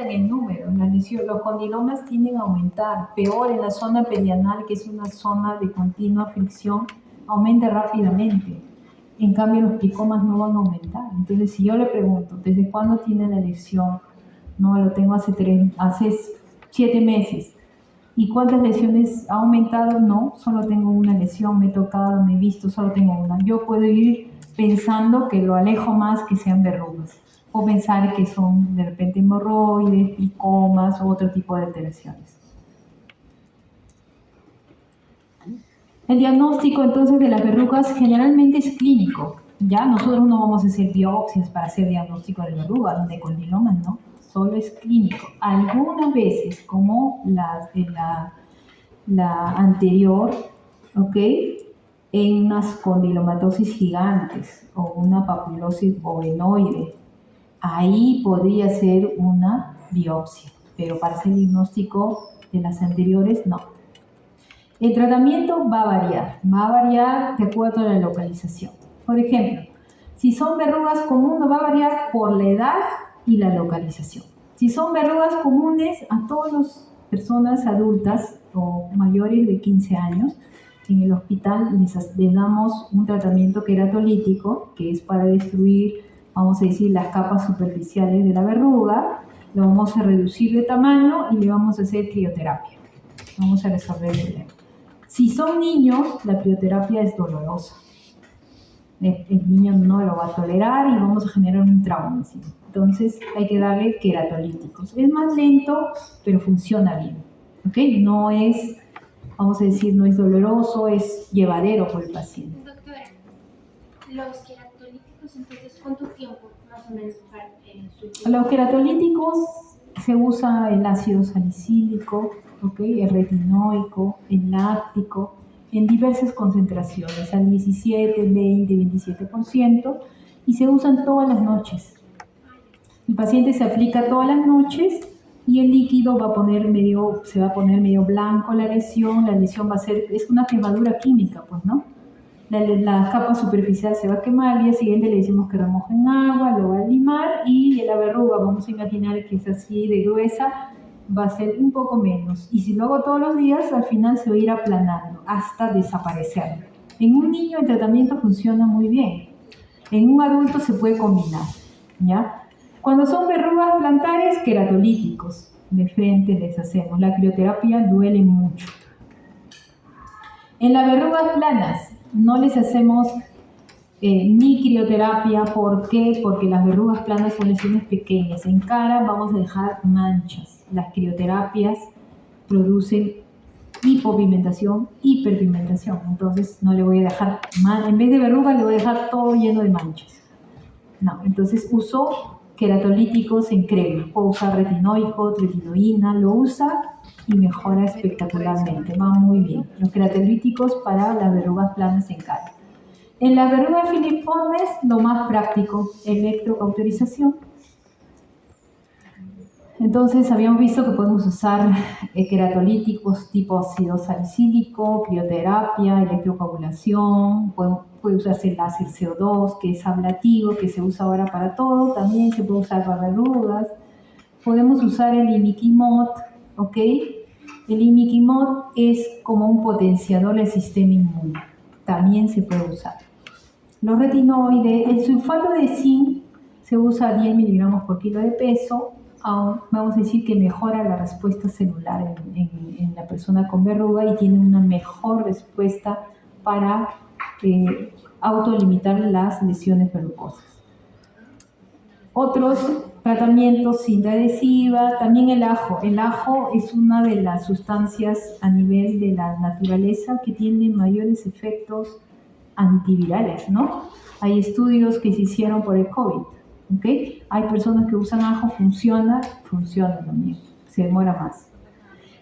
aumentan en número. Los condilomas tienden a aumentar. Peor en la zona perianal, que es una zona de continua fricción, aumenta rápidamente. En cambio, los lipomas no van a aumentar. Entonces, si yo le pregunto, ¿desde cuándo tiene la lesión? No, lo tengo hace 7 meses. ¿Y cuántas lesiones ha aumentado? No, solo tengo una lesión, me he tocado, me he visto, solo tengo una. Yo puedo ir pensando que lo alejo más que sean verrugas, o pensar que son de repente hemorroides, lipomas o otro tipo de alteraciones. El diagnóstico entonces de las verrugas generalmente es clínico. Ya nosotros no vamos a hacer biopsias para hacer diagnóstico de verrugas, de condilomas, no. Solo es clínico. Algunas veces, como la anterior, ¿ok? En unas condilomatosis gigantes o una papulosis bovenoide, ahí podría ser una biopsia, pero para hacer diagnóstico de las anteriores, no. El tratamiento va a variar de acuerdo a la localización. Por ejemplo, si son verrugas comunes, va a variar por la edad y la localización. Si son verrugas comunes, a todas las personas adultas o mayores de 15 años, en el hospital les damos un tratamiento queratolítico, que es para destruir, vamos a decir, las capas superficiales de la verruga. Lo vamos a reducir de tamaño y le vamos a hacer crioterapia. Vamos a resolver el problema. Si son niños, la crioterapia es dolorosa. El niño no lo va a tolerar y vamos a generar un trauma encima. Entonces hay que darle queratolíticos. Es más lento, pero funciona bien. ¿Okay? No es, vamos a decir, no es doloroso, es llevadero por el paciente. Doctora, los queratolíticos, entonces, ¿cuánto tiempo más o menos para su... Los queratolíticos se usa el ácido salicílico, ¿okay? El retinoico, el láctico, en diversas concentraciones, al 17, 20, 27%, y se usan todas las noches. El paciente se aplica todas las noches y el líquido se va a poner medio blanco la lesión va a ser, es una quemadura química, pues, ¿no? La capa superficial se va a quemar, al día siguiente le decimos que remoje en agua, lo va a limar y la verruga, vamos a imaginar que es así de gruesa, va a ser un poco menos. Y si lo hago todos los días, al final se va a ir aplanando hasta desaparecer. En un niño el tratamiento funciona muy bien. En un adulto se puede combinar, ¿ya? Cuando son verrugas plantares, queratolíticos. De frente les hacemos. La crioterapia duele mucho. En las verrugas planas no les hacemos ni crioterapia. ¿Por qué? Porque las verrugas planas son lesiones pequeñas. En cara vamos a dejar manchas. Las crioterapias producen hipopigmentación, hiperpigmentación. Entonces no le voy a dejar, en vez de verrugas le voy a dejar todo lleno de manchas. No, entonces uso queratolíticos en crema. Puedo usar retinoico, tretinoína, lo usa y mejora espectacularmente, va muy bien. Los queratolíticos para las verrugas planas en cara. En las verrugas filiformes, lo más práctico, electrocauterización. Entonces habíamos visto que podemos usar queratolíticos tipo ácido salicílico, crioterapia, electrocoagulación, puede usarse el láser CO2, que es ablativo, que se usa ahora para todo, también se puede usar para verrugas. Podemos usar el imiquimod, ¿ok? El imiquimod es como un potenciador del sistema inmune, también se puede usar. Los retinoides, el sulfato de zinc se usa a 10 miligramos por kilo de peso. Vamos a decir que mejora la respuesta celular en la persona con verruga y tiene una mejor respuesta para autolimitar las lesiones verrucosas. Otros tratamientos, cinta adhesiva, también el ajo. El ajo es una de las sustancias a nivel de la naturaleza que tiene mayores efectos antivirales, ¿no? Hay estudios que se hicieron por el COVID. ¿Okay? Hay personas que usan ajo, funciona también, se demora más.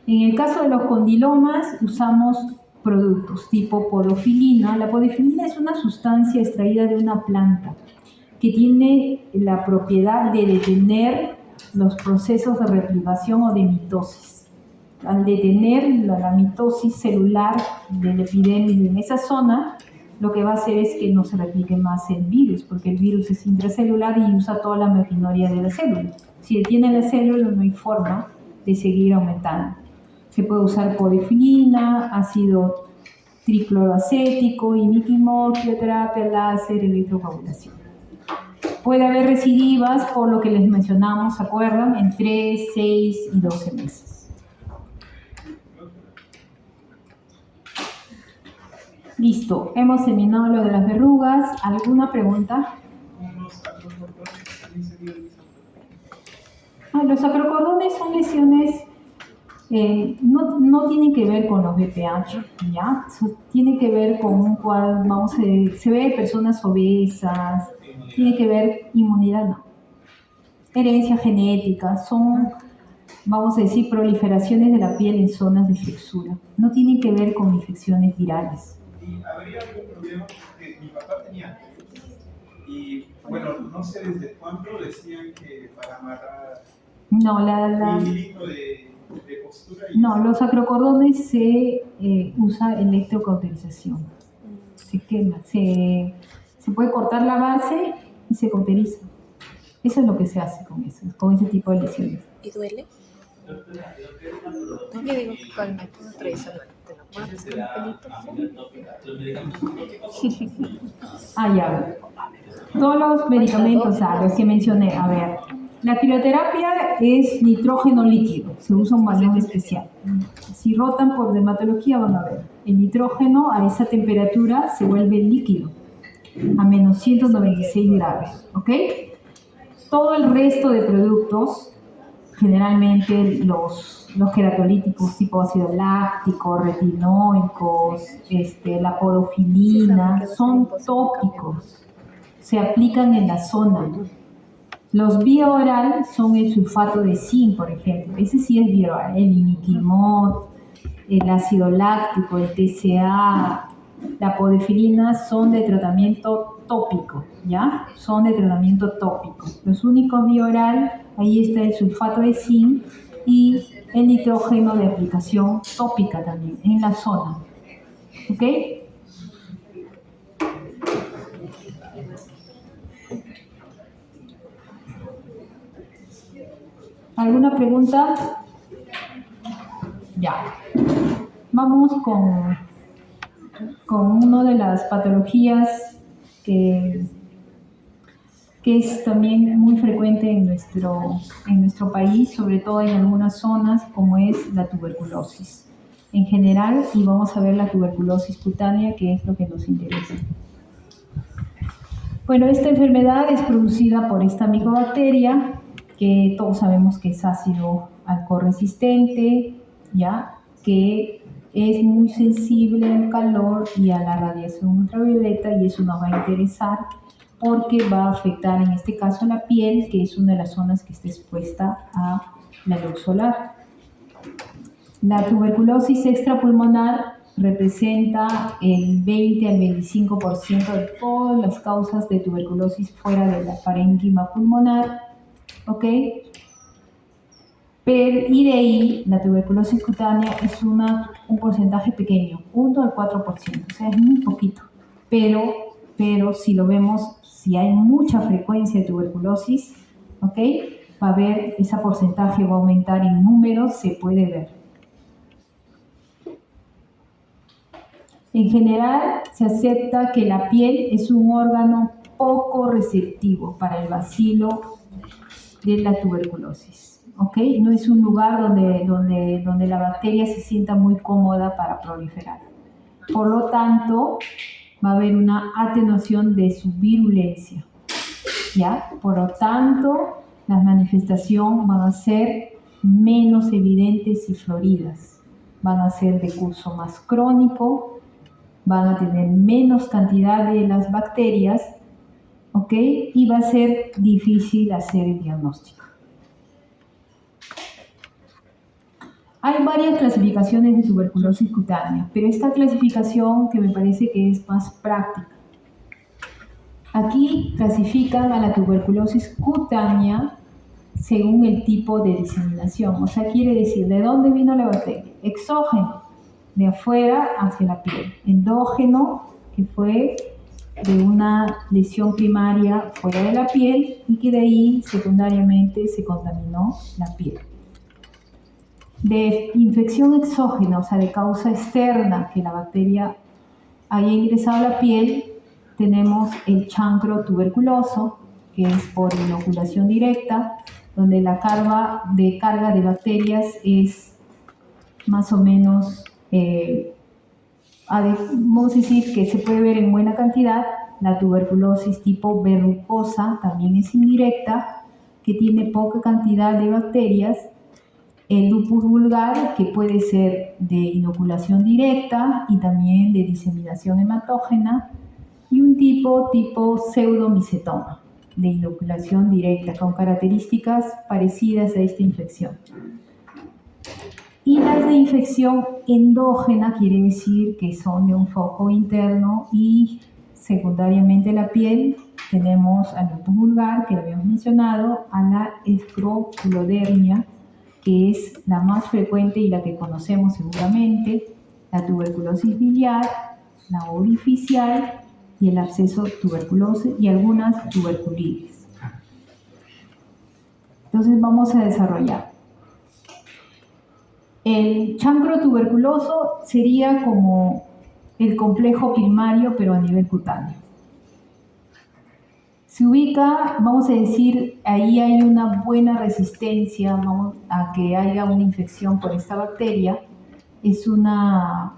En el caso de los condilomas, usamos productos tipo podofilina. La podofilina es una sustancia extraída de una planta que tiene la propiedad de detener los procesos de replicación o de mitosis. Al detener la mitosis celular del epidermis en esa zona, lo que va a hacer es que no se replique más el virus, porque el virus es intracelular y usa toda la maquinaria de la célula. Si detiene la célula, no hay forma de seguir aumentando. Se puede usar podefilina, ácido tricloroacético, imiquimod, quimioterapia, láser, electrocoagulación. Puede haber recidivas, por lo que les mencionamos, ¿se acuerdan? En 3, 6 y 12 meses. Listo, hemos terminado lo de las verrugas. ¿Alguna pregunta? Los acrocordones son lesiones, no tienen que ver con los BPH, ¿ya? Tiene que ver con un cual, se ve personas obesas, tiene que ver inmunidad, no. Herencia genética, son, vamos a decir, proliferaciones de la piel en zonas de flexura. No tienen que ver con infecciones virales. Y habría algún problema porque mi papá tenía. Y bueno, no sé desde cuándo decían que para amarrar No, un hilito de costura. No, los acrocordones se usa electrocauterización. Se quema, se puede cortar la base y se cauteriza. Eso es lo que se hace con ese tipo de lesiones. ¿Y duele? No le digo que con el método tradicional te lo pones con un pelito. Ya. Todos los medicamentos, los que mencioné, a ver. La crioterapia es nitrógeno líquido, se usa un balón especial. Si rotan por dermatología van a ver. El nitrógeno a esa temperatura se vuelve líquido, a menos 196 grados, ¿ok? Todo el resto de productos, generalmente los queratolíticos tipo ácido láctico, retinoicos, la podofilina, son tópicos, se aplican en la zona. Los vía oral son el sulfato de zinc, por ejemplo, ese sí es vía oral, el imiquimod, el ácido láctico, el TCA, la podefilina son de tratamiento tópico, ¿ya? Son de tratamiento tópico. Los únicos vía oral, ahí está el sulfato de zinc y el nitrógeno de aplicación tópica también, en la zona. ¿Ok? ¿Alguna pregunta? Ya. Vamos con una de las patologías que es también muy frecuente en nuestro país, sobre todo en algunas zonas, como es la tuberculosis. En general, y vamos a ver la tuberculosis cutánea, que es lo que nos interesa. Bueno, esta enfermedad es producida por esta micobacteria, que todos sabemos que es ácido alcohol resistente, ¿ya? Que es muy sensible al calor y a la radiación ultravioleta, y eso nos va a interesar porque va a afectar en este caso la piel, que es una de las zonas que está expuesta a la luz solar. La tuberculosis extrapulmonar representa el 20 al 25% de todas las causas de tuberculosis fuera de la parénquima pulmonar, ¿ok? Y de ahí, la tuberculosis cutánea es un porcentaje pequeño, 1 al 4%, o sea, es muy poquito. Pero si lo vemos, si hay mucha frecuencia de tuberculosis, ¿ok? Va a haber, ese porcentaje va a aumentar en números, se puede ver. En general, se acepta que la piel es un órgano poco receptivo para el bacilo de la tuberculosis, ¿ok? No es un lugar donde la bacteria se sienta muy cómoda para proliferar. Por lo tanto, va a haber una atenuación de su virulencia, ¿ya? Por lo tanto, las manifestaciones van a ser menos evidentes y floridas. Van a ser de curso más crónico, van a tener menos cantidad de las bacterias, ¿ok? Y va a ser difícil hacer el diagnóstico. Hay varias clasificaciones de tuberculosis cutánea, pero esta clasificación que me parece que es más práctica. Aquí clasifican a la tuberculosis cutánea según el tipo de diseminación, o sea, quiere decir, ¿de dónde vino la bacteria? Exógeno, de afuera hacia la piel. Endógeno, que fue de una lesión primaria fuera de la piel y que de ahí secundariamente se contaminó la piel. De infección exógena, o sea, de causa externa, que la bacteria haya ingresado a la piel, tenemos el chancro tuberculoso, que es por inoculación directa, donde la carga de bacterias es más o menos, vamos a decir que se puede ver en buena cantidad. La tuberculosis tipo verrucosa también es indirecta, que tiene poca cantidad de bacterias. El lupus vulgar, que puede ser de inoculación directa y también de diseminación hematógena, y un tipo pseudomicetoma, de inoculación directa, con características parecidas a esta infección. Y las de infección endógena quiere decir que son de un foco interno y secundariamente la piel. Tenemos al lupus vulgar, que lo habíamos mencionado, a la escrofulodermia, que es la más frecuente y la que conocemos seguramente, la tuberculosis biliar, la orificial y el absceso tuberculoso y algunas tuberculitis. Entonces vamos a desarrollar. El chancro tuberculoso sería como el complejo primario, pero a nivel cutáneo. Se ubica, vamos a decir, ahí hay una buena resistencia a que haya una infección por esta bacteria. Es una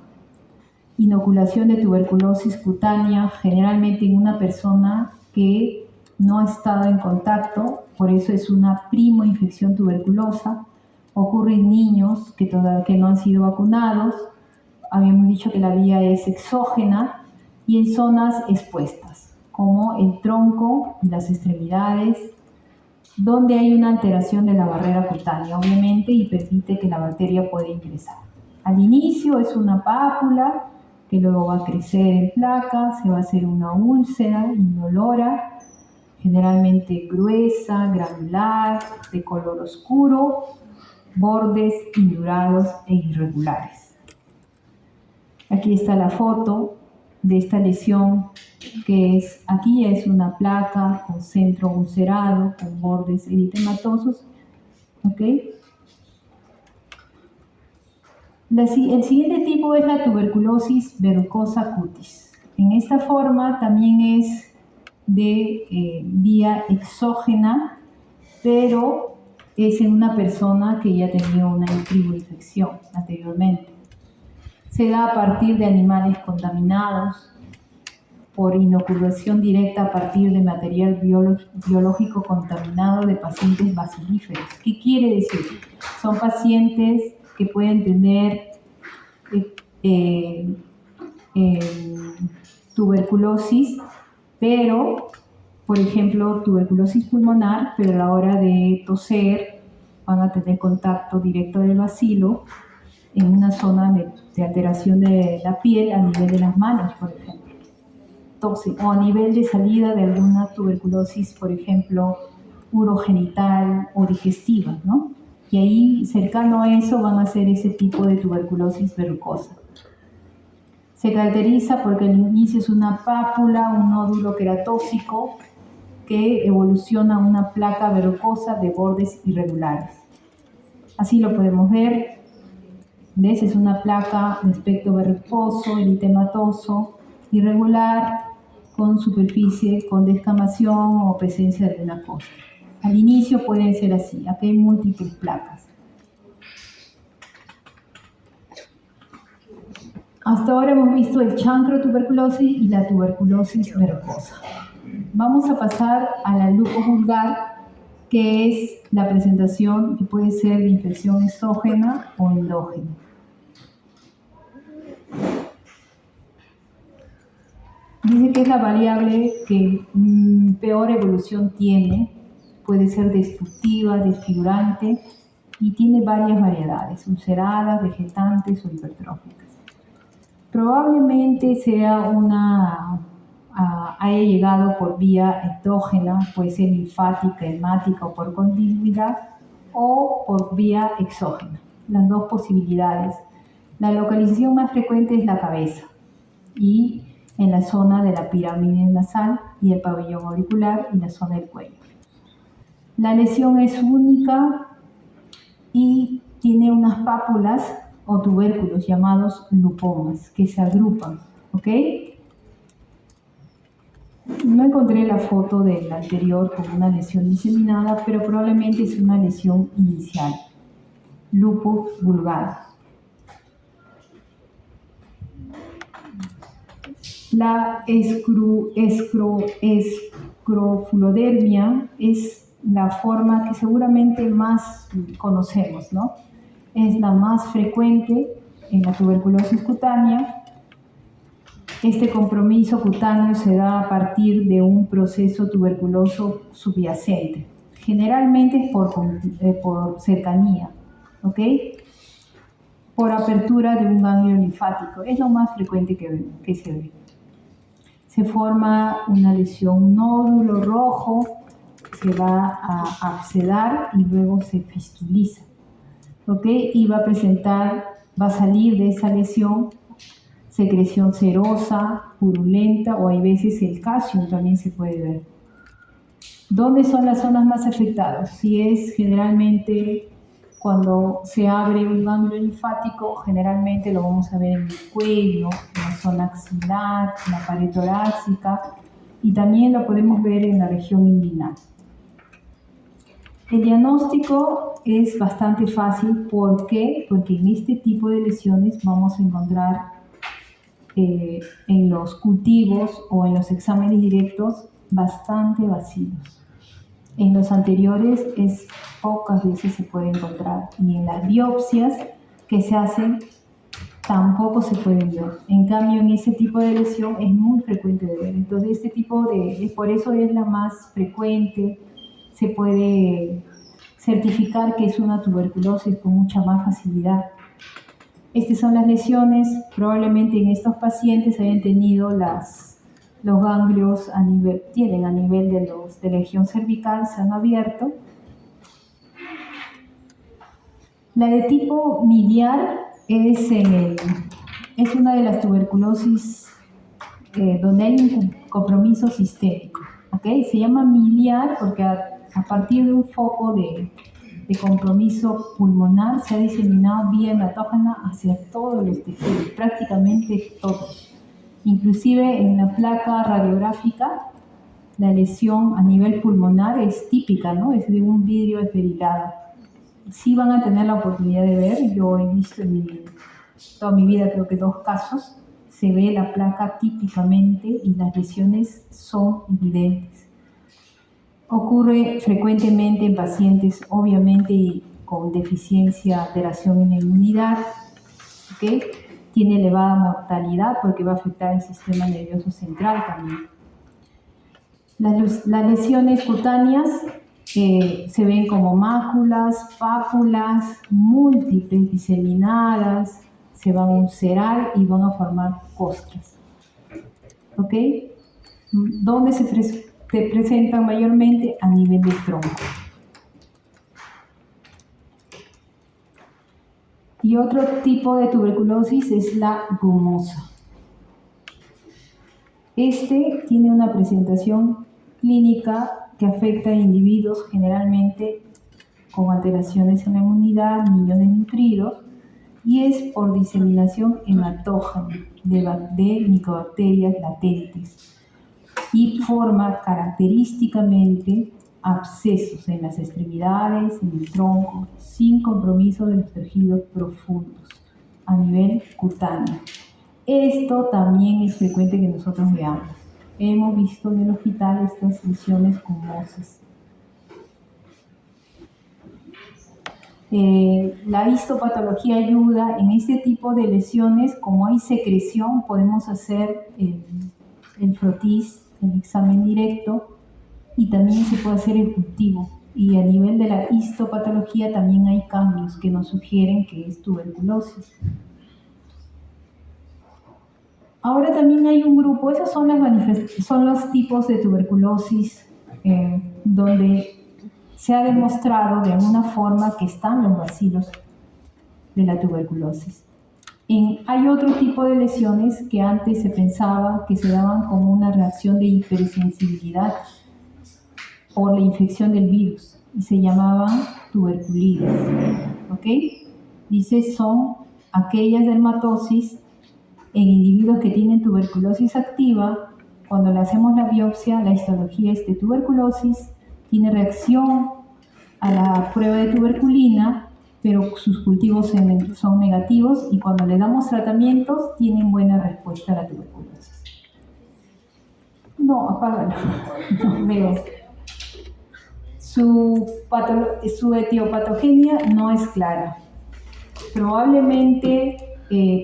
inoculación de tuberculosis cutánea, generalmente en una persona que no ha estado en contacto, por eso es una primoinfección tuberculosa. Ocurre en niños que no han sido vacunados. Habíamos dicho que la vía es exógena y en zonas expuestas, como el tronco y las extremidades, donde hay una alteración de la barrera cutánea, obviamente, y permite que la bacteria pueda ingresar. Al inicio es una pápula, que luego va a crecer en placa, se va a hacer una úlcera indolora, generalmente gruesa, granular, de color oscuro, bordes indurados e irregulares. Aquí está la foto de esta lesión, que aquí ya es una placa con centro ulcerado, con bordes eritematosos. ¿Ok? El siguiente tipo es la tuberculosis verrucosa cutis. En esta forma también es de vía exógena, pero es en una persona que ya tenía una infección anteriormente. Se da a partir de animales contaminados, por inoculación directa a partir de material biológico contaminado de pacientes bacilíferos. ¿Qué quiere decir? Son pacientes que pueden tener tuberculosis, pero, por ejemplo, tuberculosis pulmonar, pero a la hora de toser van a tener contacto directo del bacilo en una zona de alteración de la piel a nivel de las manos, por ejemplo. Entonces, o a nivel de salida de alguna tuberculosis, por ejemplo, urogenital o digestiva, ¿no? Y ahí, cercano a eso, van a ser ese tipo de tuberculosis verrucosa. Se caracteriza porque al inicio es una pápula, un nódulo queratóxico que evoluciona a una placa verrucosa de bordes irregulares. Así lo podemos ver. ¿Ves? Es una placa de aspecto verrucoso, eritematoso, irregular, con superficie, con descamación o presencia de alguna cosa. Al inicio pueden ser así. Aquí hay múltiples placas. Hasta ahora hemos visto el chancro tuberculosis y la tuberculosis verrucosa. Vamos a pasar a la lupus vulgar, que es la presentación que puede ser de infección exógena o endógena. Dice que es la variable que peor evolución tiene, puede ser destructiva, desfigurante y tiene varias variedades, ulceradas, vegetantes o hipertróficas. Probablemente sea haya llegado por vía endógena, puede ser linfática, hemática o por continuidad, o por vía exógena, las dos posibilidades. La localización más frecuente es la cabeza y en la zona de la pirámide nasal y el pabellón auricular y la zona del cuello. La lesión es única y tiene unas pápulas o tubérculos llamados lupomas que se agrupan, ¿ok? No encontré la foto del anterior con una lesión diseminada, pero probablemente es una lesión inicial, lupus vulgar. La escrofulodermia es la forma que seguramente más conocemos, ¿no? Es la más frecuente en la tuberculosis cutánea. Este compromiso cutáneo se da a partir de un proceso tuberculoso subyacente. Generalmente es por cercanía, ¿ok? Por apertura de un ganglio linfático. Es lo más frecuente que se ve. Se forma una lesión, un nódulo rojo, se va a abscedar y luego se fistuliza, ¿ok? Y va a salir de esa lesión secreción serosa, purulenta, o hay veces el calcio también se puede ver. ¿Dónde son las zonas más afectadas? Si es generalmente cuando se abre un ganglio linfático, generalmente lo vamos a ver en el cuello, en la zona axilar, en la pared torácica, y también lo podemos ver en la región inguinal. El diagnóstico es bastante fácil. ¿Por qué? Porque en este tipo de lesiones vamos a encontrar en los cultivos o en los exámenes directos bastante vacíos. En los anteriores pocas veces se puede encontrar, y en las biopsias que se hacen tampoco se pueden ver. En cambio, en ese tipo de lesión es muy frecuente de ver. Entonces, por eso es la más frecuente. Se puede certificar que es una tuberculosis con mucha más facilidad. Estas son las lesiones. Probablemente en estos pacientes hayan tenido los ganglios a nivel de la región cervical, se han abierto. La de tipo miliar es una de las tuberculosis donde hay un compromiso sistémico, ¿okay? Se llama miliar porque a partir de un foco de compromiso pulmonar se ha diseminado vía hematógena hacia todos los tejidos, prácticamente todos. Inclusive en la placa radiográfica, la lesión a nivel pulmonar es típica, ¿no? Es de un vidrio esferilado. Sí van a tener la oportunidad de ver, yo he visto en toda mi vida creo que 2 casos, se ve la placa típicamente y las lesiones son evidentes. Ocurre frecuentemente en pacientes, obviamente, con deficiencia, alteración en la inmunidad, ¿okay? Tiene elevada mortalidad porque va a afectar el sistema nervioso central también. Las lesiones cutáneas se ven como máculas, pápulas, múltiples diseminadas, se van a ulcerar y van a formar costras. ¿Ok? ¿Dónde se presentan mayormente? A nivel del tronco. Y otro tipo de tuberculosis es la gomosa. Este tiene una presentación clínica que afecta a individuos generalmente con alteraciones en la inmunidad, niños desnutridos, y es por diseminación hematógena de micobacterias latentes y forma característicamente abscesos en las extremidades, en el tronco, sin compromiso de los tejidos profundos a nivel cutáneo. Esto también es frecuente que nosotros veamos. Hemos visto en el hospital estas lesiones gomosas. La histopatología ayuda en este tipo de lesiones. Como hay secreción, podemos hacer el frotis, el examen directo, y también se puede hacer el cultivo. Y a nivel de la histopatología también hay cambios que nos sugieren que es tuberculosis. Ahora también hay un grupo, esos son los tipos de tuberculosis donde se ha demostrado de alguna forma que están los bacilos de la tuberculosis. Hay otro tipo de lesiones que antes se pensaba que se daban como una reacción de hipersensibilidad por la infección del virus y se llamaban tuberculitis, ¿ok? Dice, son aquellas dermatosis en individuos que tienen tuberculosis activa. Cuando le hacemos la biopsia, la histología es de tuberculosis, tiene reacción a la prueba de tuberculina, pero sus cultivos son negativos y cuando le damos tratamientos tienen buena respuesta a la tuberculosis. No, apágalo. No veo. Su etiopatogenia no es clara. Probablemente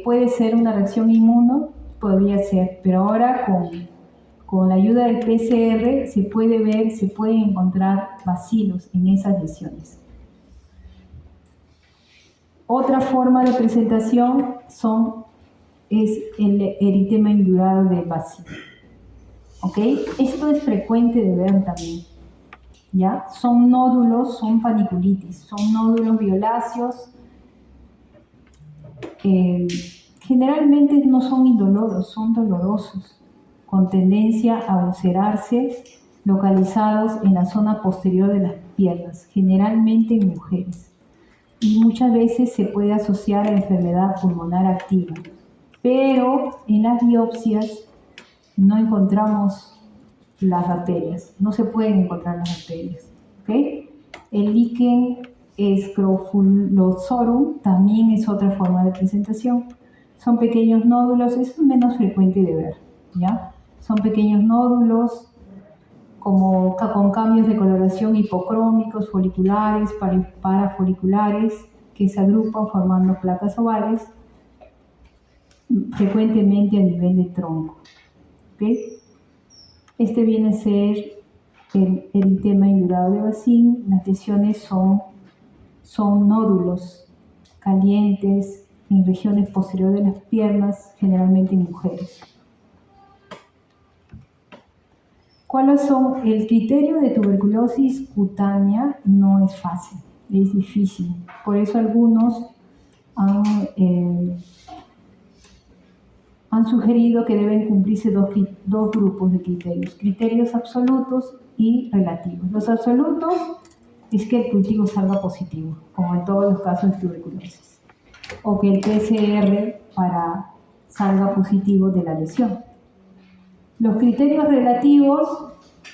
puede ser una reacción inmuno, podría ser, pero ahora con la ayuda del PCR se puede ver, se pueden encontrar bacilos en esas lesiones. Otra forma de presentación es el eritema indurado de bacilo. ¿Ok? Esto es frecuente de ver también. ¿Ya? Son nódulos, son paniculitis, son nódulos violáceos. Generalmente no son indoloros, son dolorosos, con tendencia a ulcerarse, localizados en la zona posterior de las piernas, generalmente en mujeres. Y muchas veces se puede asociar a enfermedad pulmonar activa. Pero en las biopsias no encontramos las arterias, no se pueden encontrar las arterias. ¿Okay? El líquen scrofulosorum también es otra forma de presentación. Son pequeños nódulos, es menos frecuente de ver, ¿ya? Son pequeños nódulos con cambios de coloración hipocrómicos, foliculares, parafoliculares, que se agrupan formando placas ovales, frecuentemente a nivel de tronco. ¿Okay? Este viene a ser el eritema indurado de Bacin. Las lesiones son nódulos calientes en regiones posteriores de las piernas, generalmente en mujeres. ¿Cuáles son? El criterio de tuberculosis cutánea no es fácil, es difícil. Por eso algunos han sugerido que deben cumplirse dos grupos de criterios absolutos y relativos. Los absolutos es que el cultivo salga positivo, como en todos los casos de tuberculosis, o que el PCR salga positivo de la lesión. Los criterios relativos,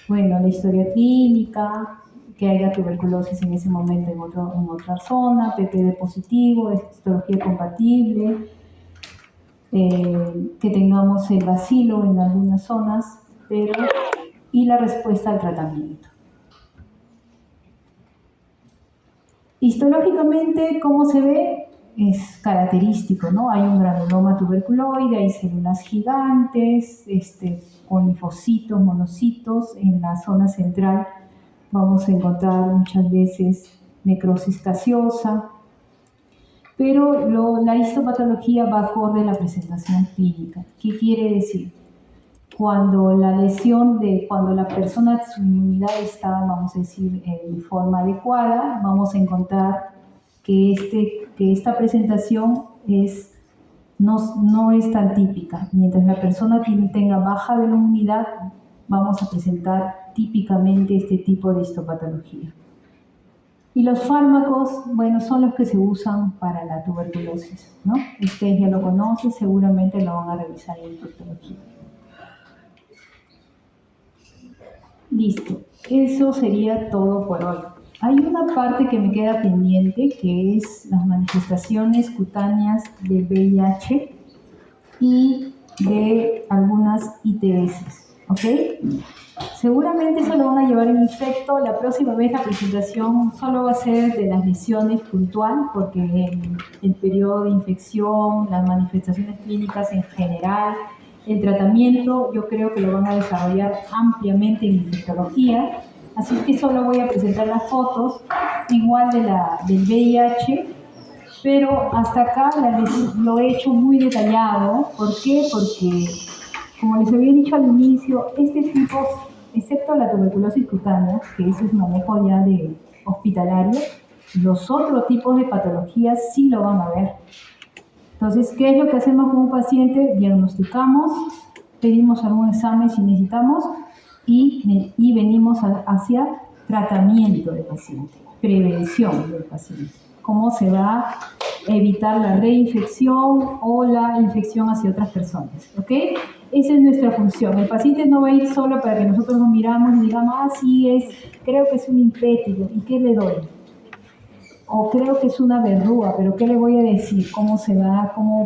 bueno, la historia clínica, que haya tuberculosis en ese momento en otra zona, PPD positivo, histología compatible, que tengamos el bacilo en algunas zonas, y la respuesta al tratamiento. Histológicamente, ¿cómo se ve? Es característico, ¿no? Hay un granuloma tuberculoide, hay células gigantes, con linfocitos, monocitos. En la zona central vamos a encontrar muchas veces necrosis gaseosa, pero la histopatología va acorde a la presentación clínica. ¿Qué quiere decir? Cuando la persona, su inmunidad está, vamos a decir, en forma adecuada, vamos a encontrar que esta presentación no es tan típica. Mientras la persona tenga baja de la inmunidad, vamos a presentar típicamente este tipo de histopatología. Y los fármacos, bueno, son los que se usan para la tuberculosis, ¿no? Ustedes ya lo conocen, seguramente lo van a revisar en infectología. Listo, eso sería todo por hoy. Hay una parte que me queda pendiente, que es las manifestaciones cutáneas de VIH y de algunas ITS, ¿ok? Seguramente eso lo van a llevar en efecto. La próxima vez la presentación solo va a ser de las lesiones puntual, porque el periodo de infección, las manifestaciones clínicas en general, el tratamiento, yo creo que lo van a desarrollar ampliamente en infectología. Así que solo voy a presentar las fotos, igual del VIH, pero hasta acá lo he hecho muy detallado. ¿Por qué? Porque, como les había dicho al inicio, este tipo, excepto la tuberculosis cutánea, que ese es manejo ya de hospitalario, los otros tipos de patologías sí lo van a ver. Entonces, ¿qué es lo que hacemos con un paciente? Diagnosticamos, pedimos algún examen si necesitamos y venimos hacia tratamiento del paciente, prevención del paciente. Cómo se va a evitar la reinfección o la infección hacia otras personas, ¿ok? Esa es nuestra función. El paciente no va a ir solo para que nosotros nos miramos y digamos, sí creo que es un impétigo, ¿y qué le doy? O creo que es una verruga, pero ¿qué le voy a decir? ¿Cómo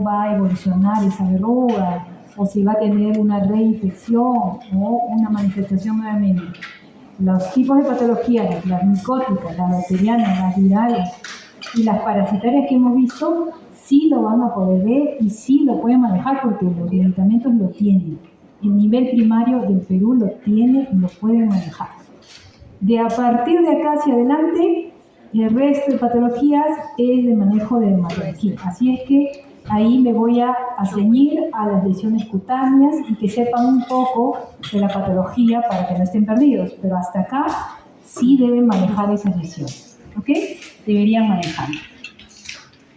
va a evolucionar esa verruga? O si va a tener una reinfección o una manifestación nuevamente. Los tipos de patologías, las micóticas, las bacterianas, las virales y las parasitarias que hemos visto, sí lo van a poder ver y sí lo pueden manejar porque los medicamentos lo tienen. El nivel primario del Perú lo tiene y lo pueden manejar. A partir de acá hacia adelante, el resto de patologías es de manejo de dermatología. Así es que ahí me voy a ceñir a las lesiones cutáneas y que sepan un poco de la patología para que no estén perdidos. Pero hasta acá sí deben manejar esas lesiones, ¿ok? Deberían manejarlo.